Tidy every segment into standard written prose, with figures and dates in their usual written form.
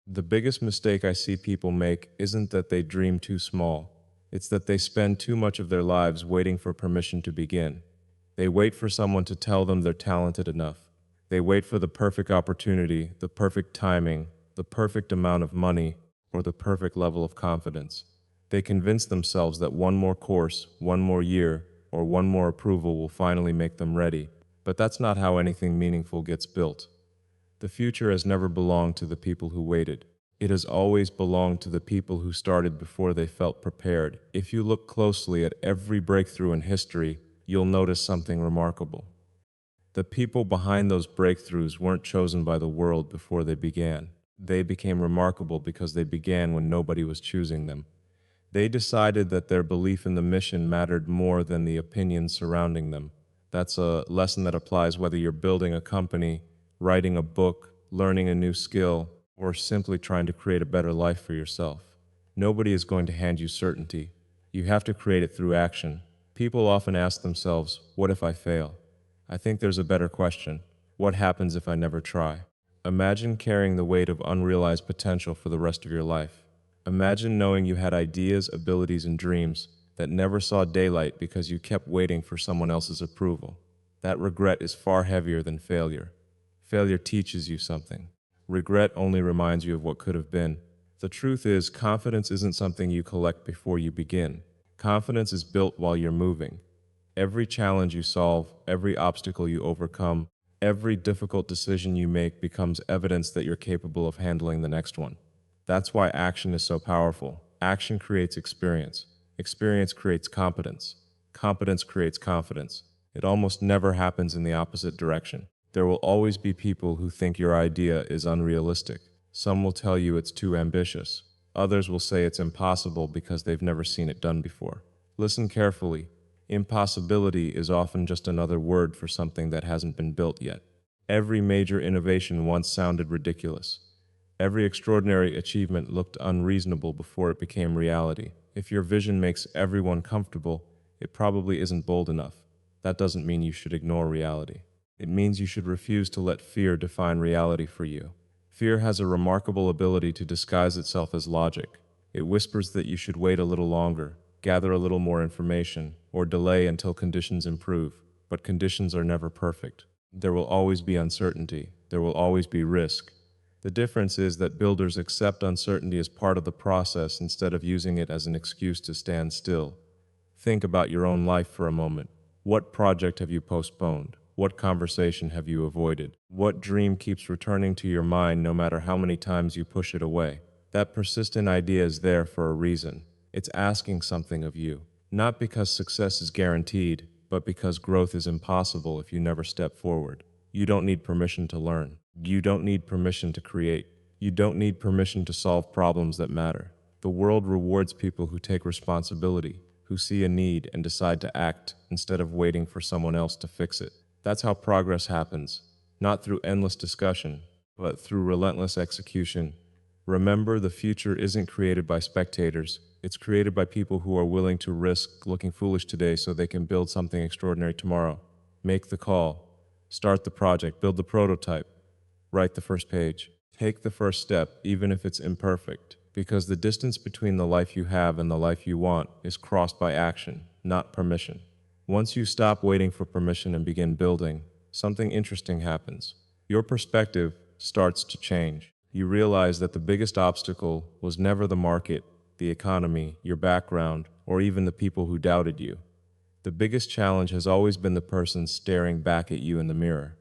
The biggest mistake I see people make isn't that they dream too small. It's that they spend too much of their lives waiting for permission to begin. They wait for someone to tell them they're talented enough. They wait for the perfect opportunity, the perfect timing, the perfect amount of money, or the perfect level of confidence. They convince themselves that one more course, one more year, or one more approval will finally make them ready. But that's not how anything meaningful gets built. The future has never belonged to the people who waited. It has always belonged to the people who started before they felt prepared. If you look closely at every breakthrough in history, you'll notice something remarkable. The people behind those breakthroughs weren't chosen by the world before they began. They became remarkable because they began when nobody was choosing them. They decided that their belief in the mission mattered more than the opinions surrounding them. That's a lesson that applies whether you're building a company, writing a book, learning a new skill, or simply trying to create a better life for yourself. Nobody is going to hand you certainty. You have to create it through action. People often ask themselves, what if I fail? I think there's a better question. What happens if I never try? Imagine carrying the weight of unrealized potential for the rest of your life. Imagine knowing you had ideas, abilities, and dreams that never saw daylight because you kept waiting for someone else's approval. That regret is far heavier than failure. Failure teaches you something. Regret only reminds you of what could have been. The truth is, confidence isn't something you collect before you begin. Confidence is built while you're moving. Every challenge you solve, every obstacle you overcome, every difficult decision you make becomes evidence that you're capable of handling the next one. That's why action is so powerful. Action creates experience. Experience creates competence. Competence creates confidence. It almost never happens in the opposite direction. There will always be people who think your idea is unrealistic. Some will tell you it's too ambitious. Others will say it's impossible because they've never seen it done before. Listen carefully. Impossibility is often just another word for something that hasn't been built yet. Every major innovation once sounded ridiculous. Every extraordinary achievement looked unreasonable before it became reality. If your vision makes everyone comfortable, it probably isn't bold enough. That doesn't mean you should ignore reality. It means you should refuse to let fear define reality for you. Fear has a remarkable ability to disguise itself as logic. It whispers that you should wait a little longer, gather a little more information, or delay until conditions improve. But conditions are never perfect. There will always be uncertainty. There will always be risk. The difference is that builders accept uncertainty as part of the process instead of using it as an excuse to stand still. Think about your own life for a moment. What project have you postponed? What conversation have you avoided? What dream keeps returning to your mind no matter how many times you push it away? That persistent idea is there for a reason. It's asking something of you. Not because success is guaranteed, but because growth is impossible if you never step forward. You don't need permission to learn. You don't need permission to create. You don't need permission to solve problems that matter. The world rewards people who take responsibility, who see a need and decide to act instead of waiting for someone else to fix it. That's how progress happens, not through endless discussion, but through relentless execution. Remember, the future isn't created by spectators. It's created by people who are willing to risk looking foolish today so they can build something extraordinary tomorrow. Make the call. Start the project. Build the prototype. Write the first page. Take the first step, even if it's imperfect, because the distance between the life you have and the life you want is crossed by action, not permission. Once you stop waiting for permission and begin building, something interesting happens. Your perspective starts to change. You realize that the biggest obstacle was never the market, the economy, your background, or even the people who doubted you. The biggest challenge has always been the person staring back at you in the mirror.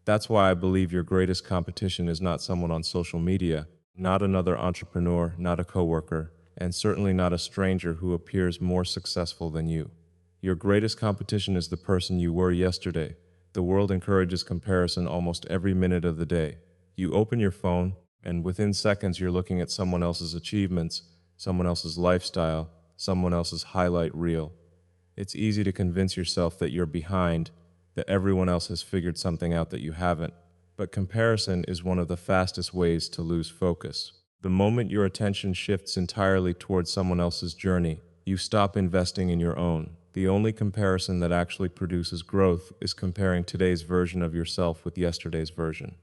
That's why I believe your greatest competition is not someone on social media, not another entrepreneur, not a coworker, and certainly not a stranger who appears more successful than you. Your greatest competition is the person you were yesterday. The world encourages comparison almost every minute of the day. You open your phone, and within seconds you're looking at someone else's achievements, someone else's lifestyle, someone else's highlight reel. It's easy to convince yourself that you're behind, that everyone else has figured something out that you haven't. But comparison is one of the fastest ways to lose focus. The moment your attention shifts entirely towards someone else's journey, you stop investing in your own. The only comparison that actually produces growth is comparing today's version of yourself with yesterday's version.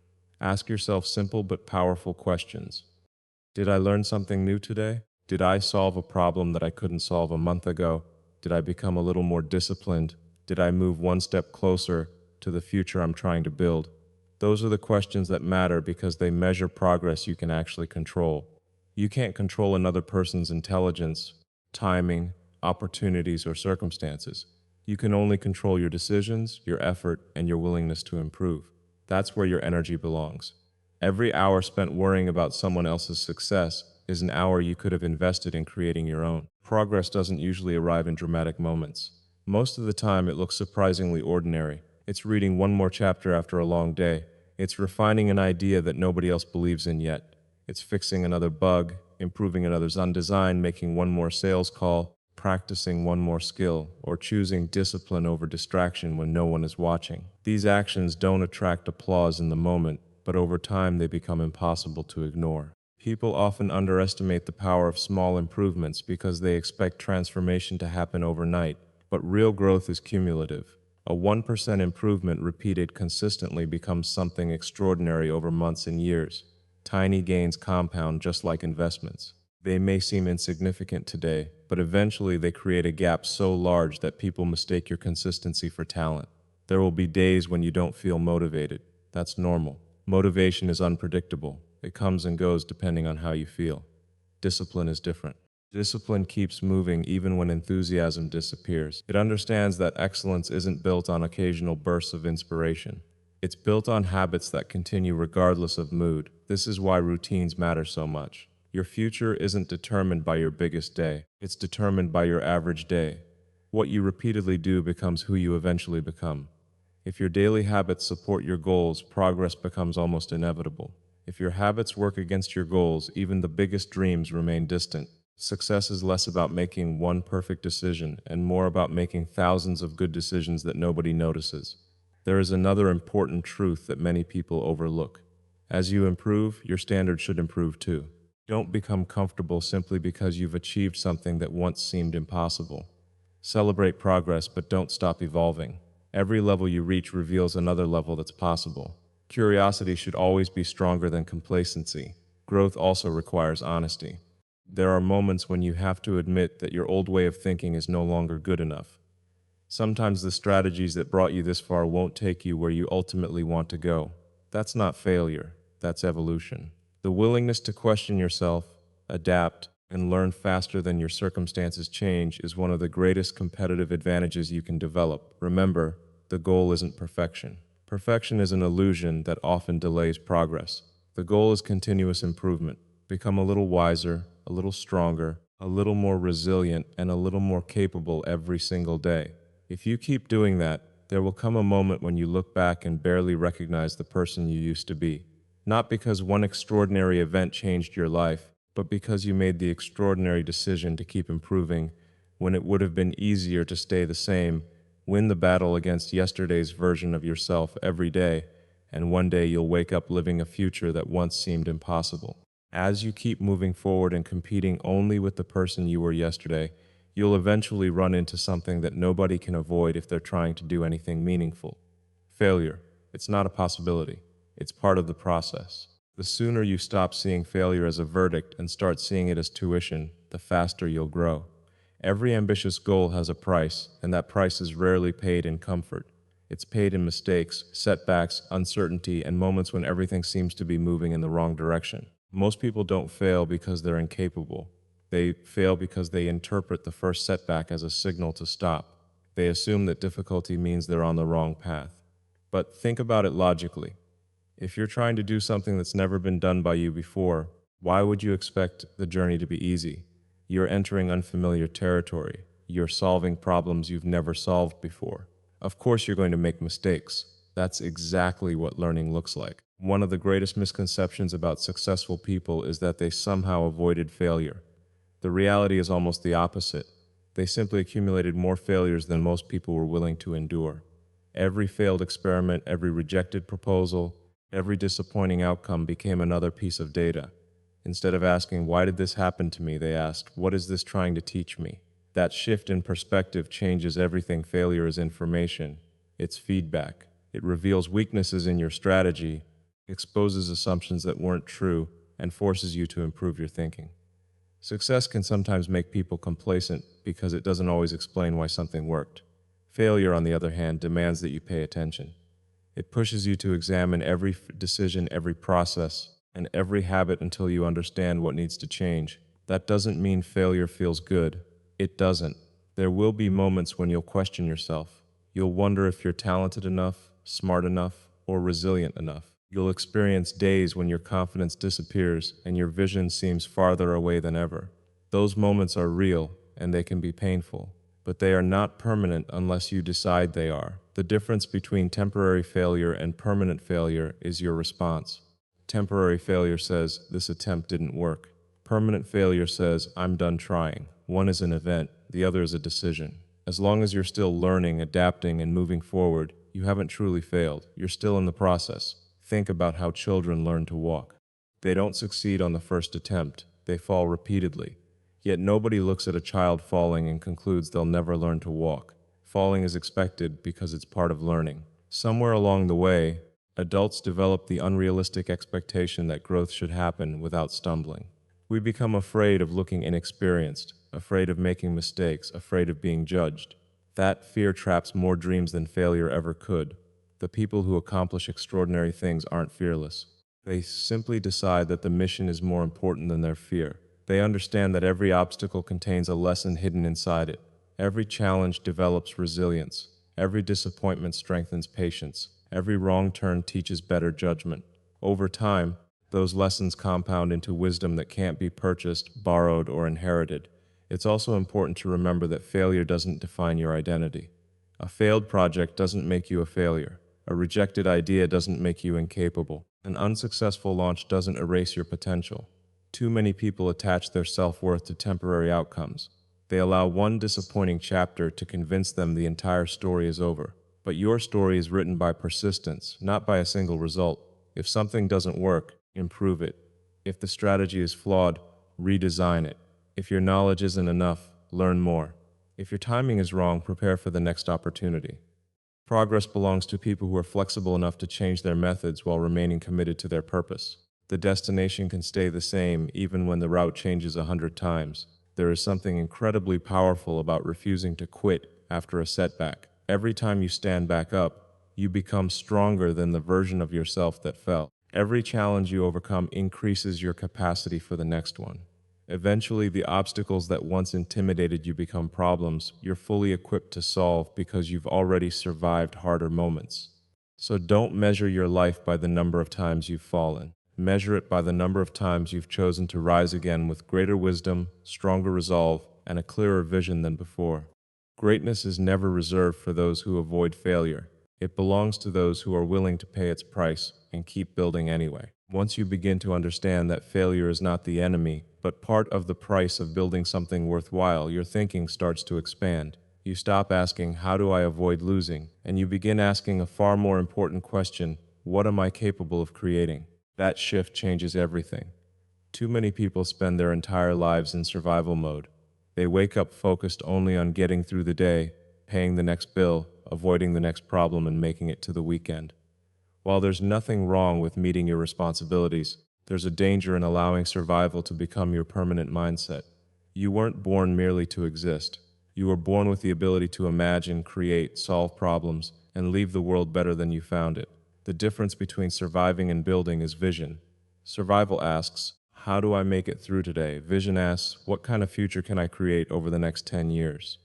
Ask yourself simple but powerful questions. Did I learn something new today? Did I solve a problem that I couldn't solve a month ago? Did I become a little more disciplined? Did I move one step closer to the future I'm trying to build? Those are the questions that matter because they measure progress you can actually control. You can't control another person's intelligence, timing, opportunities, or circumstances. You can only control your decisions, your effort, and your willingness to improve. That's where your energy belongs. Every hour spent worrying about someone else's success is an hour you could have invested in creating your own. Progress doesn't usually arrive in dramatic moments. Most of the time, it looks surprisingly ordinary. It's reading one more chapter after a long day. It's refining an idea that nobody else believes in yet. It's fixing another bug, improving another's design, making one more sales call, practicing one more skill, or choosing discipline over distraction when no one is watching. These actions don't attract applause in the moment, but over time they become impossible to ignore. People often underestimate the power of small improvements because they expect transformation to happen overnight, but real growth is cumulative. A 1% improvement repeated consistently becomes something extraordinary over months and years. Tiny gains compound just like investments. They may seem insignificant today, but eventually they create a gap so large that people mistake your consistency for talent. There will be days when you don't feel motivated. That's normal. Motivation is unpredictable. It comes and goes depending on how you feel. Discipline is different. Discipline keeps moving even when enthusiasm disappears. It understands that excellence isn't built on occasional bursts of inspiration. It's built on habits that continue regardless of mood. This is why routines matter so much. Your future isn't determined by your biggest day. It's determined by your average day. What you repeatedly do becomes who you eventually become. If your daily habits support your goals, progress becomes almost inevitable. If your habits work against your goals, even the biggest dreams remain distant. Success is less about making one perfect decision and more about making thousands of good decisions that nobody notices. There is another important truth that many people overlook. As you improve, your standards should improve too. Don't become comfortable simply because you've achieved something that once seemed impossible. Celebrate progress, but don't stop evolving. Every level you reach reveals another level that's possible. Curiosity should always be stronger than complacency. Growth also requires honesty. There are moments when you have to admit that your old way of thinking is no longer good enough. Sometimes the strategies that brought you this far won't take you where you ultimately want to go. That's not failure, that's evolution. The willingness to question yourself, adapt, and learn faster than your circumstances change is one of the greatest competitive advantages you can develop. Remember, the goal isn't perfection. Perfection is an illusion that often delays progress. The goal is continuous improvement. Become a little wiser, a little stronger, a little more resilient, and a little more capable every single day. If you keep doing that, there will come a moment when you look back and barely recognize the person you used to be. Not because one extraordinary event changed your life, but because you made the extraordinary decision to keep improving when it would have been easier to stay the same. Win the battle against yesterday's version of yourself every day, and one day you'll wake up living a future that once seemed impossible. As you keep moving forward and competing only with the person you were yesterday, you'll eventually run into something that nobody can avoid if they're trying to do anything meaningful. Failure. It's not a possibility. It's part of the process. The sooner you stop seeing failure as a verdict and start seeing it as tuition, the faster you'll grow. Every ambitious goal has a price, and that price is rarely paid in comfort. It's paid in mistakes, setbacks, uncertainty, and moments when everything seems to be moving in the wrong direction. Most people don't fail because they're incapable. They fail because they interpret the first setback as a signal to stop. They assume that difficulty means they're on the wrong path. But think about it logically. If you're trying to do something that's never been done by you before, why would you expect the journey to be easy? You're entering unfamiliar territory. You're solving problems you've never solved before. Of course you're going to make mistakes. That's exactly what learning looks like. One of the greatest misconceptions about successful people is that they somehow avoided failure. The reality is almost the opposite. They simply accumulated more failures than most people were willing to endure. Every failed experiment, every rejected proposal, every disappointing outcome became another piece of data. Instead of asking, "Why did this happen to me?" they asked, "What is this trying to teach me?" That shift in perspective changes everything. Failure is information. It's feedback. It reveals weaknesses in your strategy, exposes assumptions that weren't true, and forces you to improve your thinking. Success can sometimes make people complacent because it doesn't always explain why something worked. Failure, on the other hand, demands that you pay attention. It pushes you to examine every decision, every process, and every habit until you understand what needs to change. That doesn't mean failure feels good. It doesn't. There will be moments when you'll question yourself. You'll wonder if you're talented enough, smart enough, or resilient enough. You'll experience days when your confidence disappears and your vision seems farther away than ever. Those moments are real, and they can be painful, but they are not permanent unless you decide they are. The difference between temporary failure and permanent failure is your response. Temporary failure says, "This attempt didn't work." Permanent failure says, "I'm done trying." One is an event, the other is a decision. As long as you're still learning, adapting, and moving forward, you haven't truly failed. You're still in the process. Think about how children learn to walk. They don't succeed on the first attempt. They fall repeatedly. Yet nobody looks at a child falling and concludes they'll never learn to walk. Falling is expected because it's part of learning. Somewhere along the way, adults develop the unrealistic expectation that growth should happen without stumbling. We become afraid of looking inexperienced, afraid of making mistakes, afraid of being judged. That fear traps more dreams than failure ever could. The people who accomplish extraordinary things aren't fearless. They simply decide that the mission is more important than their fear. They understand that every obstacle contains a lesson hidden inside it. Every challenge develops resilience. Every disappointment strengthens patience. Every wrong turn teaches better judgment. Over time, those lessons compound into wisdom that can't be purchased, borrowed, or inherited. It's also important to remember that failure doesn't define your identity. A failed project doesn't make you a failure. A rejected idea doesn't make you incapable. An unsuccessful launch doesn't erase your potential. Too many people attach their self-worth to temporary outcomes. They allow one disappointing chapter to convince them the entire story is over. But your story is written by persistence, not by a single result. If something doesn't work, improve it. If the strategy is flawed, redesign it. If your knowledge isn't enough, learn more. If your timing is wrong, prepare for the next opportunity. Progress belongs to people who are flexible enough to change their methods while remaining committed to their purpose. The destination can stay the same even when the route changes 100 times. There is something incredibly powerful about refusing to quit after a setback. Every time you stand back up, you become stronger than the version of yourself that fell. Every challenge you overcome increases your capacity for the next one. Eventually, the obstacles that once intimidated you become problems you're fully equipped to solve because you've already survived harder moments. So don't measure your life by the number of times you've fallen. Measure it by the number of times you've chosen to rise again with greater wisdom, stronger resolve, and a clearer vision than before. Greatness is never reserved for those who avoid failure. It belongs to those who are willing to pay its price and keep building anyway. Once you begin to understand that failure is not the enemy, but part of the price of building something worthwhile, your thinking starts to expand. You stop asking, "How do I avoid losing?" and you begin asking a far more important question, "What am I capable of creating?" That shift changes everything. Too many people spend their entire lives in survival mode. They wake up focused only on getting through the day, paying the next bill, avoiding the next problem, and making it to the weekend. While there's nothing wrong with meeting your responsibilities, there's a danger in allowing survival to become your permanent mindset. You weren't born merely to exist. You were born with the ability to imagine, create, solve problems, and leave the world better than you found it. The difference between surviving and building is vision. Survival asks, "How do I make it through today?" Vision asks, "What kind of future can I create over the next 10 years?"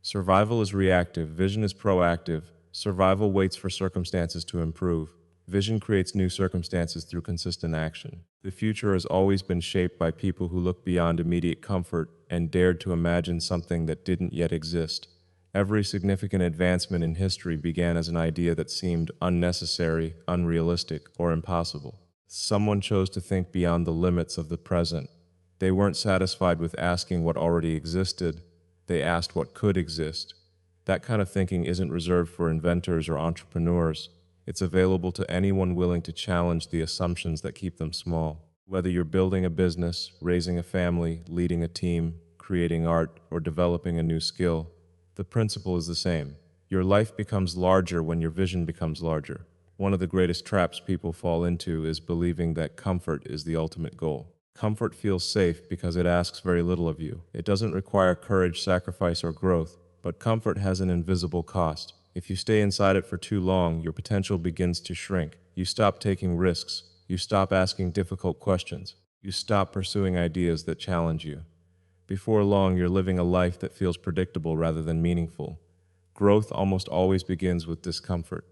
Survival is reactive, vision is proactive. Survival waits for circumstances to improve. Vision creates new circumstances through consistent action. The future has always been shaped by people who looked beyond immediate comfort and dared to imagine something that didn't yet exist. Every significant advancement in history began as an idea that seemed unnecessary, unrealistic, or impossible. Someone chose to think beyond the limits of the present. They weren't satisfied with asking what already existed. They asked what could exist. That kind of thinking isn't reserved for inventors or entrepreneurs. It's available to anyone willing to challenge the assumptions that keep them small. Whether you're building a business, raising a family, leading a team, creating art, or developing a new skill, the principle is the same. Your life becomes larger when your vision becomes larger. One of the greatest traps people fall into is believing that comfort is the ultimate goal. Comfort feels safe because it asks very little of you. It doesn't require courage, sacrifice, or growth, but comfort has an invisible cost. If you stay inside it for too long, your potential begins to shrink. You stop taking risks. You stop asking difficult questions. You stop pursuing ideas that challenge you. Before long, you're living a life that feels predictable rather than meaningful. Growth almost always begins with discomfort.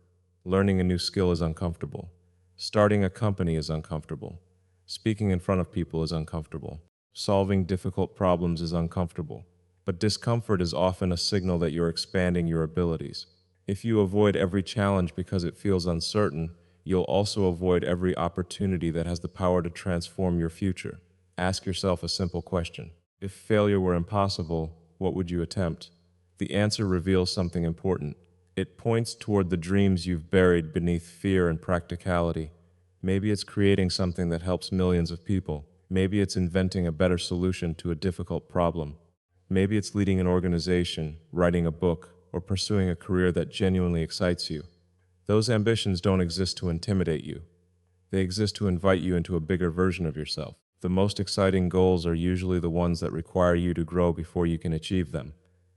Learning a new skill is uncomfortable. Starting a company is uncomfortable. Speaking in front of people is uncomfortable. Solving difficult problems is uncomfortable. But discomfort is often a signal that you're expanding your abilities. If you avoid every challenge because it feels uncertain, you'll also avoid every opportunity that has the power to transform your future. Ask yourself a simple question. If failure were impossible, what would you attempt? The answer reveals something important. It points toward the dreams you've buried beneath fear and practicality. Maybe it's creating something that helps millions of people. Maybe it's inventing a better solution to a difficult problem. Maybe it's leading an organization, writing a book, or pursuing a career that genuinely excites you. Those ambitions don't exist to intimidate you. They exist to invite you into a bigger version of yourself. The most exciting goals are usually the ones that require you to grow before you can achieve them.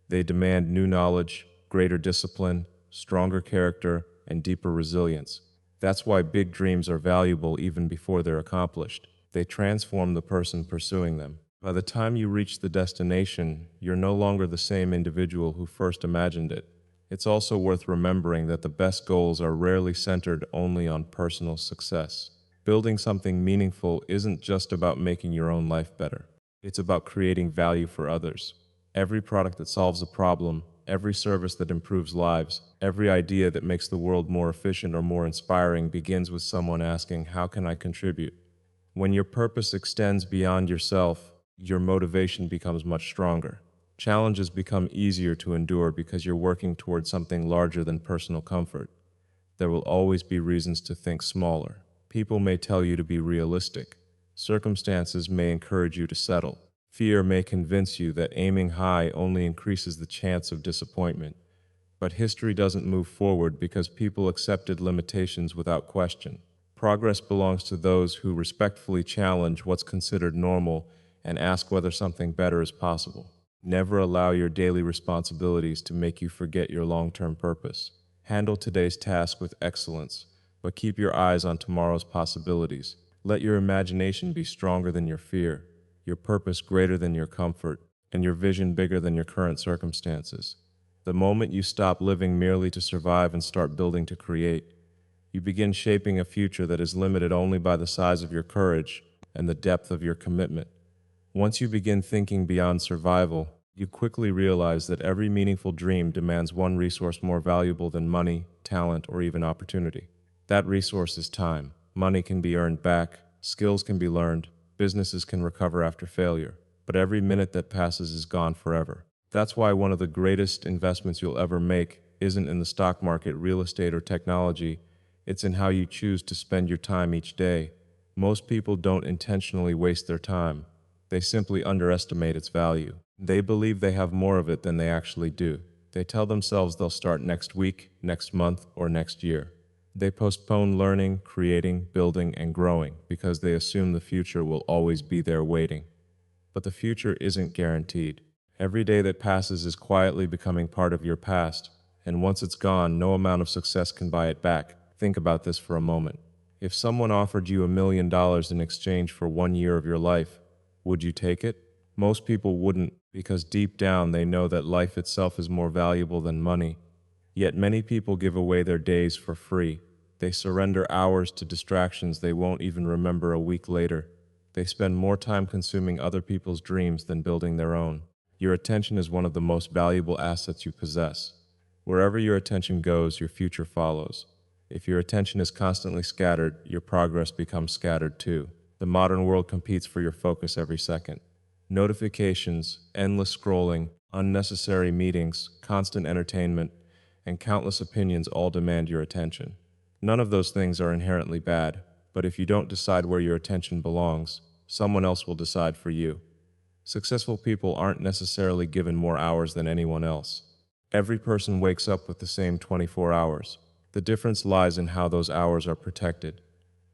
They demand new knowledge, greater discipline, stronger character, and deeper resilience. That's why big dreams are valuable even before they're accomplished. They transform the person pursuing them. By the time you reach the destination, you're no longer the same individual who first imagined it. It's also worth remembering that the best goals are rarely centered only on personal success. Building something meaningful isn't just about making your own life better. It's about creating value for others. Every product that solves a problem, every service that improves lives, every idea that makes the world more efficient or more inspiring begins with someone asking, "How can I contribute?" When your purpose extends beyond yourself, your motivation becomes much stronger. Challenges become easier to endure because you're working towards something larger than personal comfort. There will always be reasons to think smaller. People may tell you to be realistic. Circumstances may encourage you to settle. Fear may convince you that aiming high only increases the chance of disappointment. But history doesn't move forward because people accepted limitations without question. Progress belongs to those who respectfully challenge what's considered normal and ask whether something better is possible. Never allow your daily responsibilities to make you forget your long-term purpose. Handle today's task with excellence, but keep your eyes on tomorrow's possibilities. Let your imagination be stronger than your fear, your purpose greater than your comfort, and your vision bigger than your current circumstances. The moment you stop living merely to survive and start building to create, you begin shaping a future that is limited only by the size of your courage and the depth of your commitment. Once you begin thinking beyond survival, you quickly realize that every meaningful dream demands one resource more valuable than money, talent, or even opportunity. That resource is time. Money can be earned back, skills can be learned, businesses can recover after failure, but every minute that passes is gone forever. That's why one of the greatest investments you'll ever make isn't in the stock market, real estate, or technology. It's in how you choose to spend your time each day. Most people don't intentionally waste their time. They simply underestimate its value. They believe they have more of it than they actually do. They tell themselves they'll start next week, next month, or next year. They postpone learning, creating, building, and growing because they assume the future will always be there waiting. But the future isn't guaranteed. Every day that passes is quietly becoming part of your past, and once it's gone, no amount of success can buy it back. Think about this for a moment. If someone offered you $1 million in exchange for 1 year of your life, would you take it? Most people wouldn't, because deep down they know that life itself is more valuable than money. Yet many people give away their days for free. They surrender hours to distractions they won't even remember a week later. They spend more time consuming other people's dreams than building their own. Your attention is one of the most valuable assets you possess. Wherever your attention goes, your future follows. If your attention is constantly scattered, your progress becomes scattered too. The modern world competes for your focus every second. Notifications, endless scrolling, unnecessary meetings, constant entertainment, and countless opinions all demand your attention. None of those things are inherently bad, but if you don't decide where your attention belongs, someone else will decide for you. Successful people aren't necessarily given more hours than anyone else. Every person wakes up with the same 24 hours. The difference lies in how those hours are protected.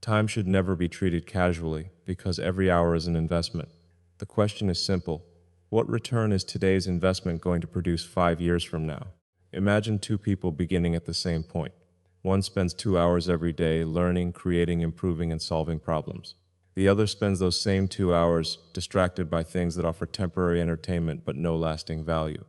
Time should never be treated casually because every hour is an investment. The question is simple. What return is today's investment going to produce 5 years from now? Imagine two people beginning at the same point. One spends 2 hours every day learning, creating, improving, and solving problems. The other spends those same 2 hours distracted by things that offer temporary entertainment but no lasting value.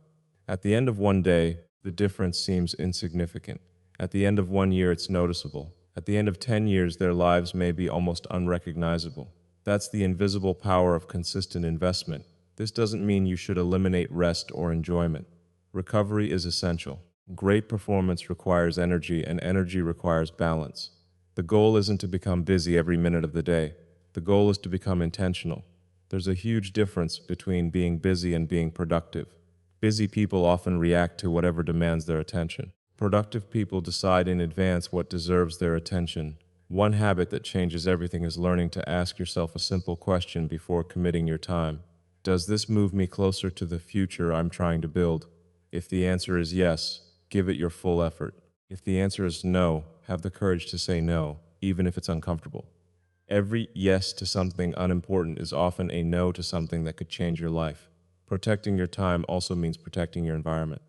At the end of one day, the difference seems insignificant. At the end of 1 year, it's noticeable. At the end of 10 years, their lives may be almost unrecognizable. That's the invisible power of consistent investment. This doesn't mean you should eliminate rest or enjoyment. Recovery is essential. Great performance requires energy, and energy requires balance. The goal isn't to become busy every minute of the day. The goal is to become intentional. There's a huge difference between being busy and being productive. Busy people often react to whatever demands their attention. Productive people decide in advance what deserves their attention. One habit that changes everything is learning to ask yourself a simple question before committing your time. Does this move me closer to the future I'm trying to build? If the answer is yes, give it your full effort. If the answer is no, have the courage to say no, even if it's uncomfortable. Every yes to something unimportant is often a no to something that could change your life. Protecting your time also means protecting your environment.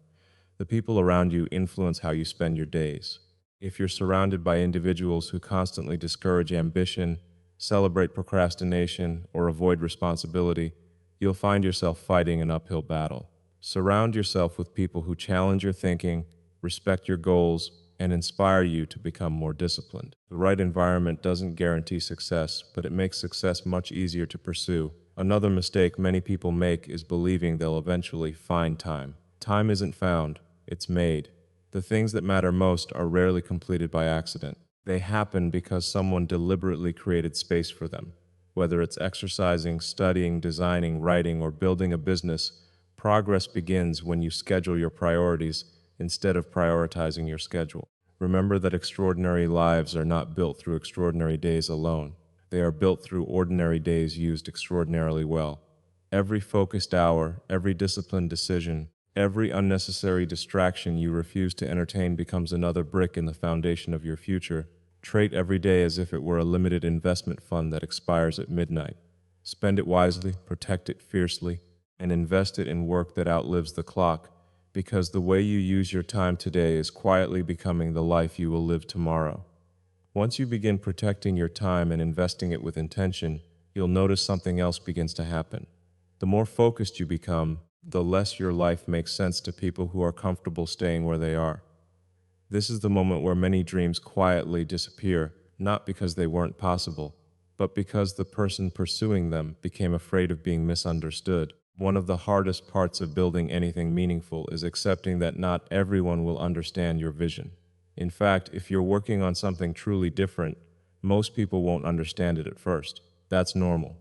The people around you influence how you spend your days. If you're surrounded by individuals who constantly discourage ambition, celebrate procrastination, or avoid responsibility, you'll find yourself fighting an uphill battle. Surround yourself with people who challenge your thinking, respect your goals, and inspire you to become more disciplined. The right environment doesn't guarantee success, but it makes success much easier to pursue. Another mistake many people make is believing they'll eventually find time. Time isn't found, it's made. The things that matter most are rarely completed by accident. They happen because someone deliberately created space for them. Whether it's exercising, studying, designing, writing, or building a business, progress begins when you schedule your priorities instead of prioritizing your schedule. Remember that extraordinary lives are not built through extraordinary days alone. They are built through ordinary days used extraordinarily well. Every focused hour, every disciplined decision, every unnecessary distraction you refuse to entertain becomes another brick in the foundation of your future. Treat every day as if it were a limited investment fund that expires at midnight. Spend it wisely, protect it fiercely, and invest it in work that outlives the clock, because the way you use your time today is quietly becoming the life you will live tomorrow. Once you begin protecting your time and investing it with intention, you'll notice something else begins to happen. The more focused you become, the less your life makes sense to people who are comfortable staying where they are. This is the moment where many dreams quietly disappear, not because they weren't possible, but because the person pursuing them became afraid of being misunderstood. One of the hardest parts of building anything meaningful is accepting that not everyone will understand your vision. In fact, if you're working on something truly different, most people won't understand it at first. That's normal.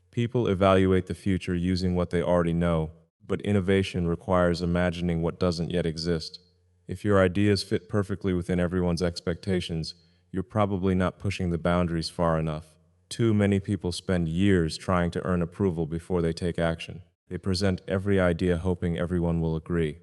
People evaluate the future using what they already know, but innovation requires imagining what doesn't yet exist. If your ideas fit perfectly within everyone's expectations, you're probably not pushing the boundaries far enough. Too many people spend years trying to earn approval before they take action. They present every idea hoping everyone will agree.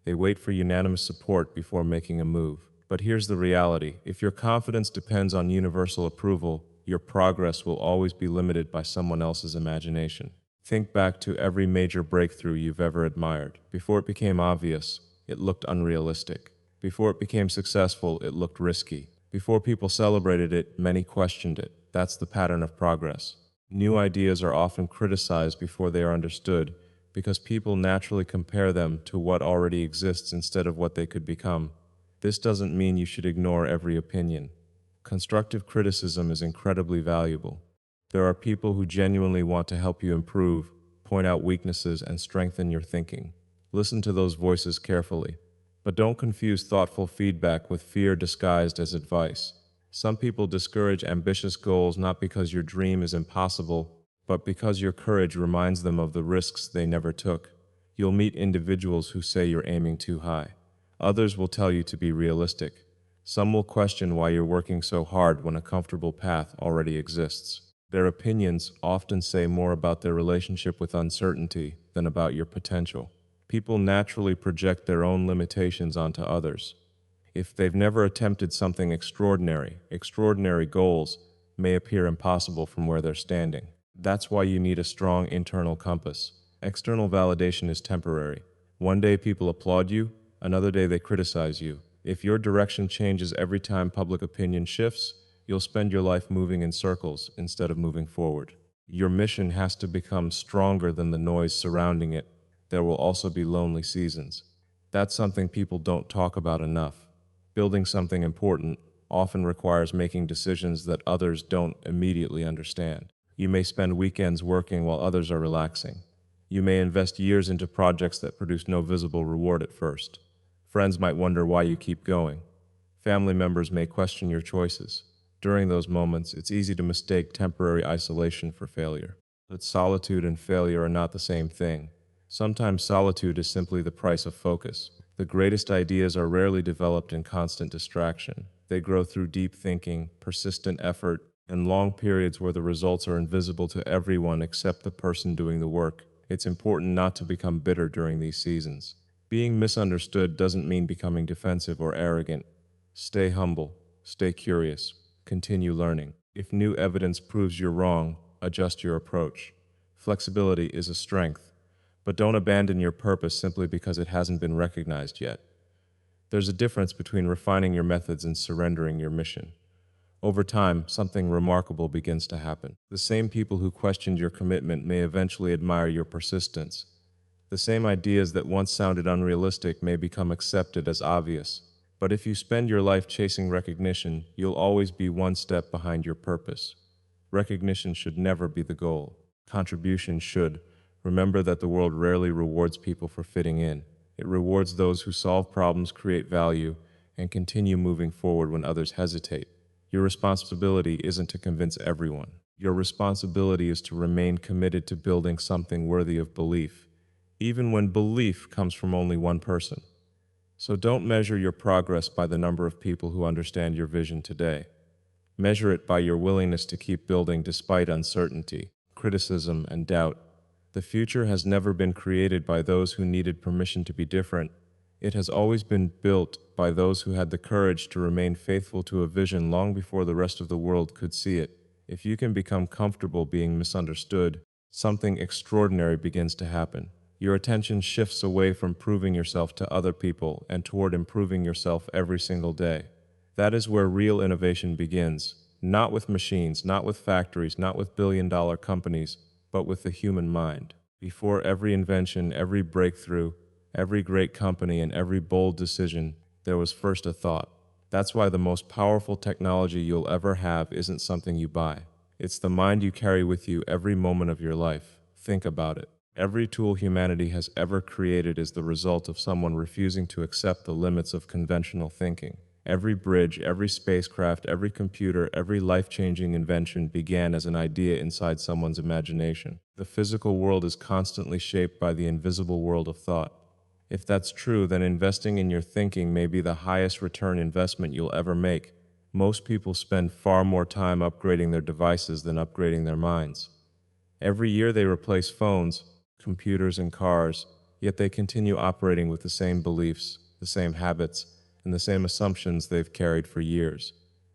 They wait for unanimous support before making a move. But here's the reality. If your confidence depends on universal approval, your progress will always be limited by someone else's imagination. Think back to every major breakthrough you've ever admired. Before it became obvious, it looked unrealistic. Before it became successful, it looked risky. Before people celebrated it, many questioned it. That's the pattern of progress. New ideas are often criticized before they are understood, because people naturally compare them to what already exists instead of what they could become. This doesn't mean you should ignore every opinion. Constructive criticism is incredibly valuable. There are people who genuinely want to help you improve, point out weaknesses, and strengthen your thinking. Listen to those voices carefully. But don't confuse thoughtful feedback with fear disguised as advice. Some people discourage ambitious goals not because your dream is impossible, but because your courage reminds them of the risks they never took. You'll meet individuals who say you're aiming too high. Others will tell you to be realistic. Some will question why you're working so hard when a comfortable path already exists. Their opinions often say more about their relationship with uncertainty than about your potential. People naturally project their own limitations onto others. If they've never attempted something extraordinary, extraordinary goals may appear impossible from where they're standing. That's why you need a strong internal compass. External validation is temporary. One day people applaud you, another day they criticize you. If your direction changes every time public opinion shifts, you'll spend your life moving in circles instead of moving forward. Your mission has to become stronger than the noise surrounding it. There will also be lonely seasons. That's something people don't talk about enough. Building something important often requires making decisions that others don't immediately understand. You may spend weekends working while others are relaxing. You may invest years into projects that produce no visible reward at first. Friends might wonder why you keep going. Family members may question your choices. During those moments, it's easy to mistake temporary isolation for failure. But solitude and failure are not the same thing. Sometimes solitude is simply the price of focus. The greatest ideas are rarely developed in constant distraction. They grow through deep thinking, persistent effort, and long periods where the results are invisible to everyone except the person doing the work. It's important not to become bitter during these seasons. Being misunderstood doesn't mean becoming defensive or arrogant. Stay humble, stay curious, continue learning. If new evidence proves you're wrong, adjust your approach. Flexibility is a strength, but don't abandon your purpose simply because it hasn't been recognized yet. There's a difference between refining your methods and surrendering your mission. Over time, something remarkable begins to happen. The same people who questioned your commitment may eventually admire your persistence. The same ideas that once sounded unrealistic may become accepted as obvious. But if you spend your life chasing recognition, you'll always be one step behind your purpose. Recognition should never be the goal. Contribution should. Remember that the world rarely rewards people for fitting in. It rewards those who solve problems, create value, and continue moving forward when others hesitate. Your responsibility isn't to convince everyone. Your responsibility is to remain committed to building something worthy of belief, even when belief comes from only one person. So don't measure your progress by the number of people who understand your vision today. Measure it by your willingness to keep building despite uncertainty, criticism, and doubt. The future has never been created by those who needed permission to be different. It has always been built by those who had the courage to remain faithful to a vision long before the rest of the world could see it. If you can become comfortable being misunderstood, something extraordinary begins to happen. Your attention shifts away from proving yourself to other people and toward improving yourself every single day. That is where real innovation begins. Not with machines, not with factories, not with billion-dollar companies, but with the human mind. Before every invention, every breakthrough, every great company, and every bold decision, there was first a thought. That's why the most powerful technology you'll ever have isn't something you buy. It's the mind you carry with you every moment of your life. Think about it. Every tool humanity has ever created is the result of someone refusing to accept the limits of conventional thinking. Every bridge, every spacecraft, every computer, every life-changing invention began as an idea inside someone's imagination. The physical world is constantly shaped by the invisible world of thought. If that's true, then investing in your thinking may be the highest return investment you'll ever make. Most people spend far more time upgrading their devices than upgrading their minds. Every year they replace phones, computers, and cars, yet they continue operating with the same beliefs, the same habits, and the same assumptions they've carried for years.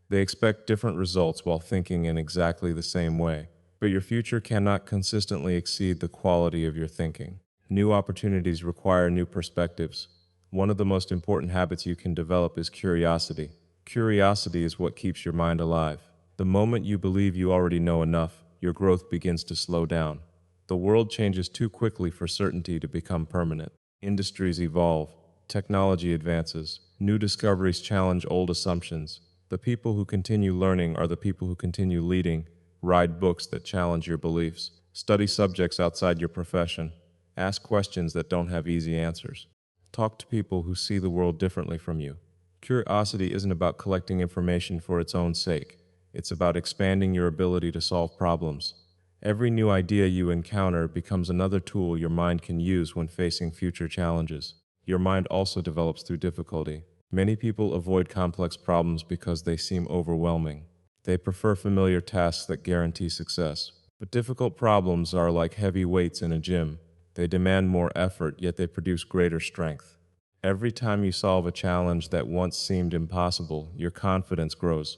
They expect different results while thinking in exactly the same way. But your future cannot consistently exceed the quality of your thinking. New opportunities require new perspectives. One of the most important habits you can develop is curiosity. Curiosity is what keeps your mind alive. The moment you believe you already know enough, your growth begins to slow down. The world changes too quickly for certainty to become permanent. Industries evolve. Technology advances. New discoveries challenge old assumptions. The people who continue learning are the people who continue leading. Read books that challenge your beliefs. Study subjects outside your profession. Ask questions that don't have easy answers. Talk to people who see the world differently from you. Curiosity isn't about collecting information for its own sake. It's about expanding your ability to solve problems. Every new idea you encounter becomes another tool your mind can use when facing future challenges. Your mind also develops through difficulty. Many people avoid complex problems because they seem overwhelming. They prefer familiar tasks that guarantee success. But difficult problems are like heavy weights in a gym. They demand more effort, yet they produce greater strength. Every time you solve a challenge that once seemed impossible, your confidence grows.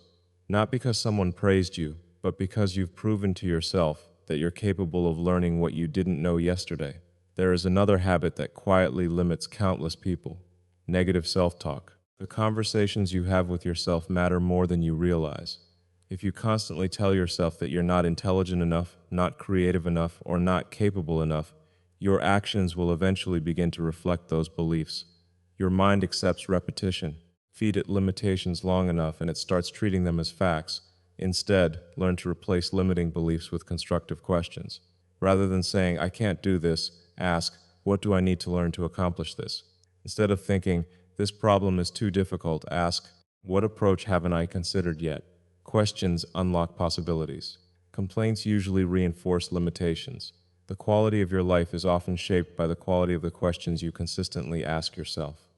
Not because someone praised you, but because you've proven to yourself that you're capable of learning what you didn't know yesterday. There is another habit that quietly limits countless people: negative self-talk. The conversations you have with yourself matter more than you realize. If you constantly tell yourself that you're not intelligent enough, not creative enough, or not capable enough, your actions will eventually begin to reflect those beliefs. Your mind accepts repetition. Feed it limitations long enough and it starts treating them as facts. Instead, learn to replace limiting beliefs with constructive questions. Rather than saying, "I can't do this," ask, "What do I need to learn to accomplish this?" Instead of thinking, "This problem is too difficult," ask, "What approach haven't I considered yet?" Questions unlock possibilities. Complaints usually reinforce limitations. The quality of your life is often shaped by the quality of the questions you consistently ask yourself.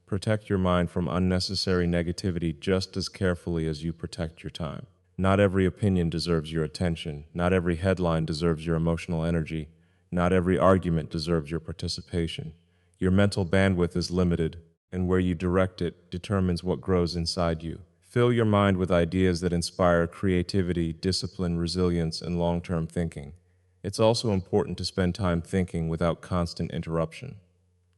Protect your mind from unnecessary negativity just as carefully as you protect your time. Not every opinion deserves your attention. Not every headline deserves your emotional energy. Not every argument deserves your participation. Your mental bandwidth is limited, and where you direct it determines what grows inside you. Fill your mind with ideas that inspire creativity, discipline, resilience, and long-term thinking. It's also important to spend time thinking without constant interruption.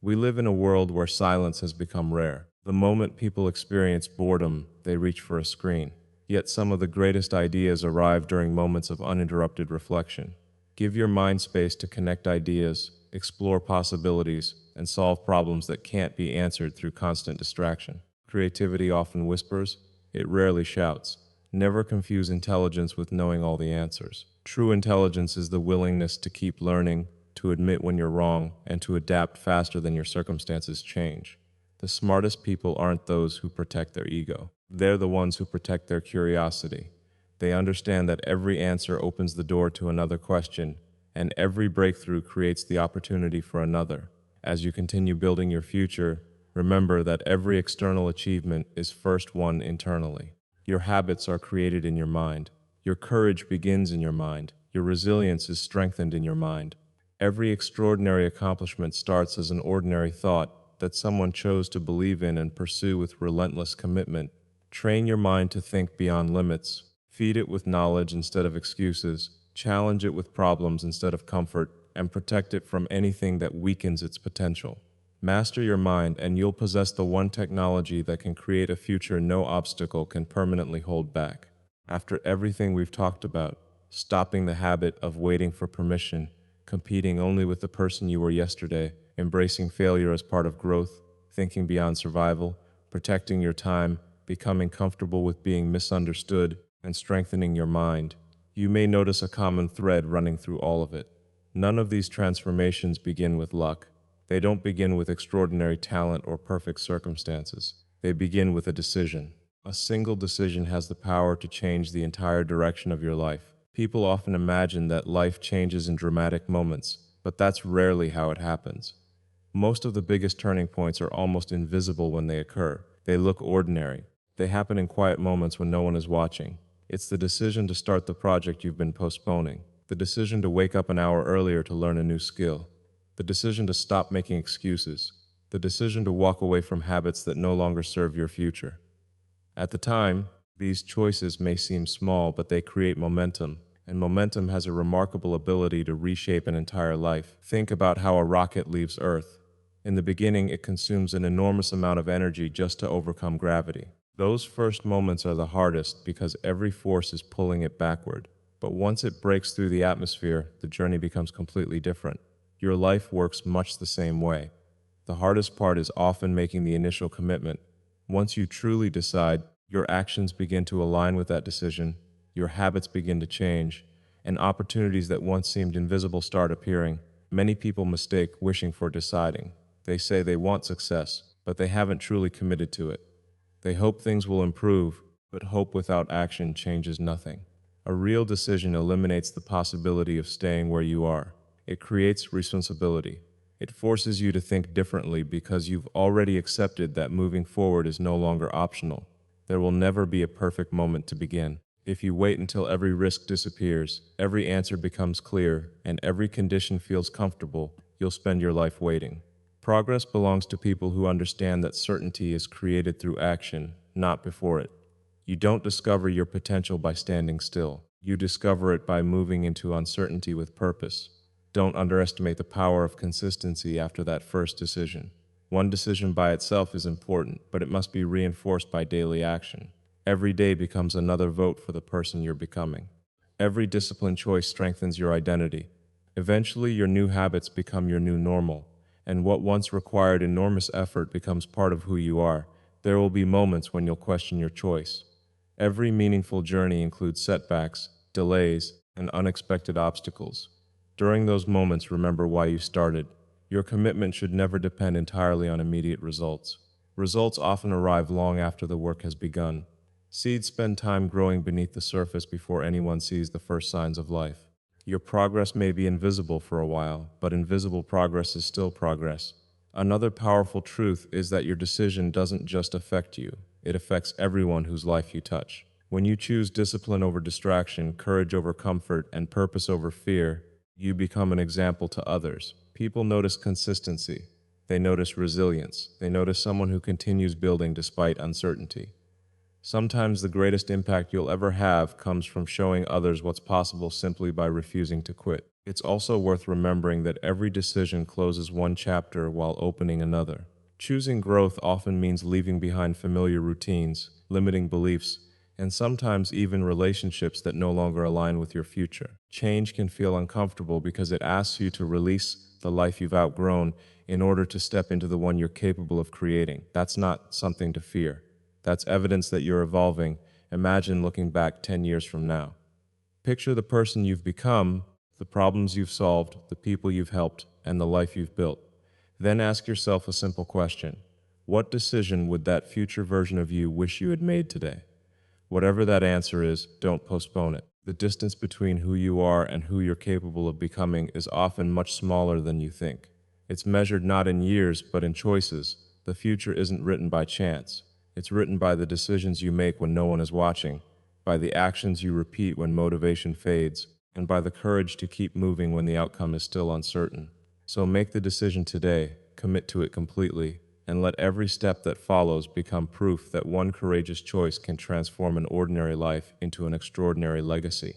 We live in a world where silence has become rare. The moment people experience boredom, they reach for a screen. Yet some of the greatest ideas arrive during moments of uninterrupted reflection. Give your mind space to connect ideas, explore possibilities, and solve problems that can't be answered through constant distraction. Creativity often whispers, it rarely shouts. Never confuse intelligence with knowing all the answers. True intelligence is the willingness to keep learning, to admit when you're wrong, and to adapt faster than your circumstances change. The smartest people aren't those who protect their ego. They're the ones who protect their curiosity. They understand that every answer opens the door to another question, and every breakthrough creates the opportunity for another. As you continue building your future, remember that every external achievement is first won internally. Your habits are created in your mind. Your courage begins in your mind. Your resilience is strengthened in your mind. Every extraordinary accomplishment starts as an ordinary thought that someone chose to believe in and pursue with relentless commitment. Train your mind to think beyond limits. Feed it with knowledge instead of excuses. Challenge it with problems instead of comfort, and protect it from anything that weakens its potential. Master your mind, and you'll possess the one technology that can create a future no obstacle can permanently hold back. After everything we've talked about, stopping the habit of waiting for permission, competing only with the person you were yesterday, embracing failure as part of growth, thinking beyond survival, protecting your time, becoming comfortable with being misunderstood, and strengthening your mind. You may notice a common thread running through all of it. None of these transformations begin with luck. They don't begin with extraordinary talent or perfect circumstances. They begin with a decision. A single decision has the power to change the entire direction of your life. People often imagine that life changes in dramatic moments, but that's rarely how it happens. Most of the biggest turning points are almost invisible when they occur. They look ordinary. They happen in quiet moments when no one is watching. It's the decision to start the project you've been postponing. The decision to wake up an hour earlier to learn a new skill. The decision to stop making excuses. The decision to walk away from habits that no longer serve your future. At the time, these choices may seem small, but they create momentum, and momentum has a remarkable ability to reshape an entire life. Think about how a rocket leaves Earth. In the beginning, it consumes an enormous amount of energy just to overcome gravity. Those first moments are the hardest because every force is pulling it backward. But once it breaks through the atmosphere, the journey becomes completely different. Your life works much the same way. The hardest part is often making the initial commitment. Once you truly decide, your actions begin to align with that decision, your habits begin to change, and opportunities that once seemed invisible start appearing. Many people mistake wishing for deciding. They say they want success, but they haven't truly committed to it. They hope things will improve, but hope without action changes nothing. A real decision eliminates the possibility of staying where you are. It creates responsibility. It forces you to think differently because you've already accepted that moving forward is no longer optional. There will never be a perfect moment to begin. If you wait until every risk disappears, every answer becomes clear, and every condition feels comfortable, you'll spend your life waiting. Progress belongs to people who understand that certainty is created through action, not before it. You don't discover your potential by standing still. You discover it by moving into uncertainty with purpose. Don't underestimate the power of consistency after that first decision. One decision by itself is important, but it must be reinforced by daily action. Every day becomes another vote for the person you're becoming. Every disciplined choice strengthens your identity. Eventually, your new habits become your new normal, and what once required enormous effort becomes part of who you are. There will be moments when you'll question your choice. Every meaningful journey includes setbacks, delays, and unexpected obstacles. During those moments, remember why you started. Your commitment should never depend entirely on immediate results. Results often arrive long after the work has begun. Seeds spend time growing beneath the surface before anyone sees the first signs of life. Your progress may be invisible for a while, but invisible progress is still progress. Another powerful truth is that your decision doesn't just affect you, it affects everyone whose life you touch. When you choose discipline over distraction, courage over comfort, and purpose over fear, you become an example to others. People notice consistency. They notice resilience. They notice someone who continues building despite uncertainty. Sometimes the greatest impact you'll ever have comes from showing others what's possible simply by refusing to quit. It's also worth remembering that every decision closes one chapter while opening another. Choosing growth often means leaving behind familiar routines, limiting beliefs, and sometimes even relationships that no longer align with your future. Change can feel uncomfortable because it asks you to release the life you've outgrown in order to step into the one you're capable of creating. That's not something to fear. That's evidence that you're evolving. Imagine looking back 10 years from now. Picture the person you've become, the problems you've solved, the people you've helped, and the life you've built. Then ask yourself a simple question. What decision would that future version of you wish you had made today? Whatever that answer is, don't postpone it. The distance between who you are and who you're capable of becoming is often much smaller than you think. It's measured not in years, but in choices. The future isn't written by chance. It's written by the decisions you make when no one is watching, by the actions you repeat when motivation fades, and by the courage to keep moving when the outcome is still uncertain. So make the decision today, commit to it completely, and let every step that follows become proof that one courageous choice can transform an ordinary life into an extraordinary legacy.